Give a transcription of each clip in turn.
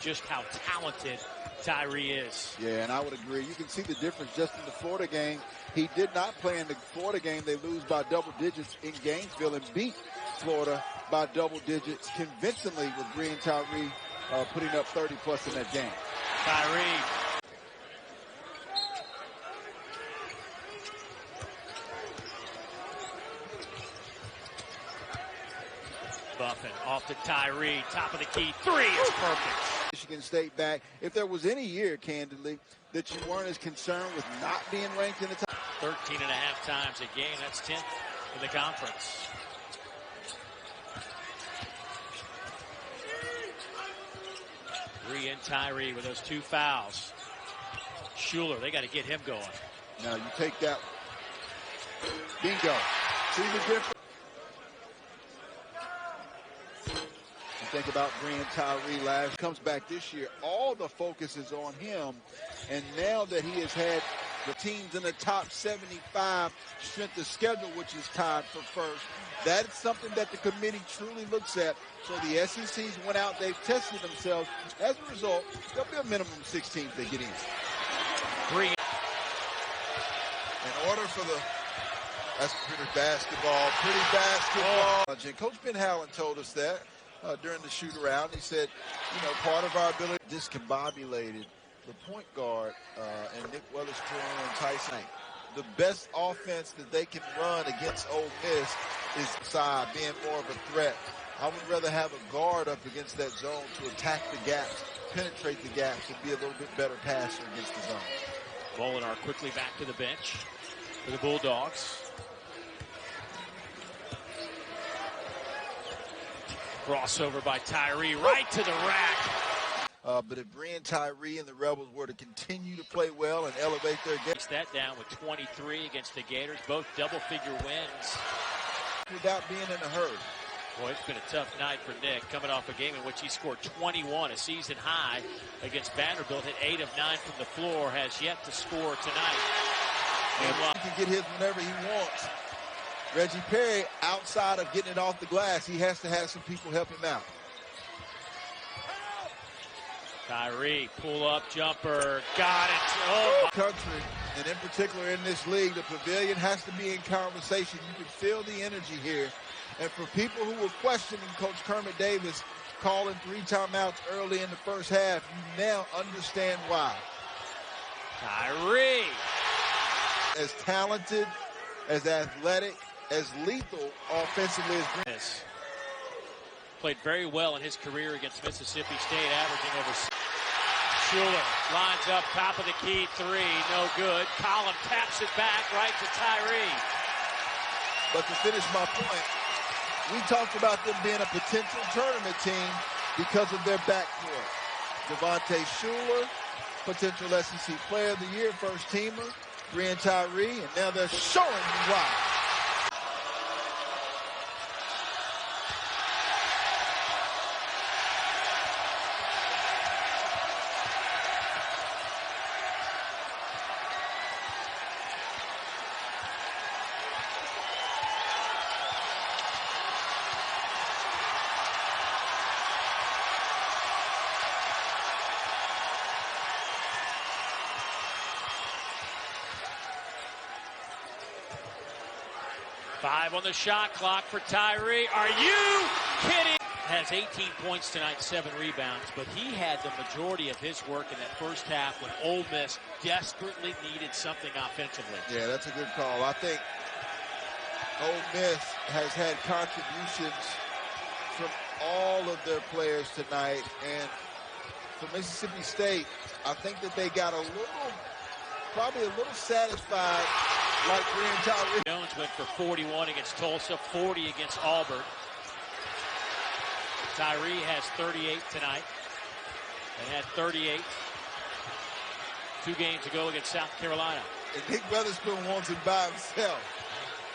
just how talented Tyree is. Yeah, and I would agree. You can see the difference just in the Florida game. He did not play in the Florida game. They lose by double digits in Gainesville and beat Florida by double digits convincingly with Breein Tyree putting up 30-plus in that game. Tyree. Buffin off to Tyree, top of the key, three is perfect. Michigan State back. If there was any year, candidly, that you weren't as concerned with not being ranked in the top. 13 and a half times a game, that's 10th in the conference. Breein Tyree with those two fouls. Schuler, they got to get him going. Now you take that. Bingo. See the difference? Think about Breein Tyree last comes back this year. All the focus is on him, and now that he has had the teams in the top 75 strength of schedule, which is tied for first, that is something that the committee truly looks at. So the SECs went out, they've tested themselves. As a result, there'll be a minimum 16 if they get in. Breein. In order for that's pretty basketball. And Coach Ben Howland told us that. During the shoot around, he said, part of our ability discombobulated the point guard and Nick Weatherspoon and Tyson. The best offense that they can run against Ole Miss is side being more of a threat. I would rather have a guard up against that zone to attack the gaps, penetrate the gaps, and be a little bit better passer against the zone. Molinar quickly back to the bench for the Bulldogs. Crossover by Tyree right to the rack. But if Breein Tyree and the Rebels were to continue to play well and elevate their game. That down with 23 against the Gators, both double-figure wins. Without being in a hurry. Boy, it's been a tough night for Nick, coming off a game in which he scored 21, a season high against Vanderbilt, hit 8 of 9 from the floor, has yet to score tonight. He can get his whenever he wants. Reggie Perry, outside of getting it off the glass, he has to have some people help him out. Tyree, pull-up jumper, got it. Oh, country, and in particular in this league, the pavilion has to be in conversation. You can feel the energy here. And for people who were questioning Coach Kermit Davis calling 3 timeouts early in the first half, you now understand why. Tyree. As talented, as athletic, as lethal offensively as Breein. Played very well in his career against Mississippi State, averaging over. Schuler lines up, top of the key, 3, no good. Collum taps it back right to Tyree. But to finish my point, we talked about them being a potential tournament team because of their backcourt. Devontae Schuler, potential SEC Player of the Year, first teamer. Breein Tyree, and now they're showing you why. Five on the shot clock for Tyree. Are you kidding? Has 18 points tonight, 7 rebounds, but he had the majority of his work in that first half when Ole Miss desperately needed something offensively. Yeah, that's a good call. I think Ole Miss has had contributions from all of their players tonight, and for Mississippi State, I think that they got probably a little satisfied. Like Breein Tyree. Jones went for 41 against Tulsa, 40 against Auburn. Tyree has 38 tonight. They had 38 2 games ago against South Carolina. And Nick Weatherspoon wants him by himself.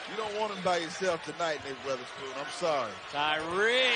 You don't want him by yourself tonight, Nick Weatherspoon. I'm sorry. Tyree.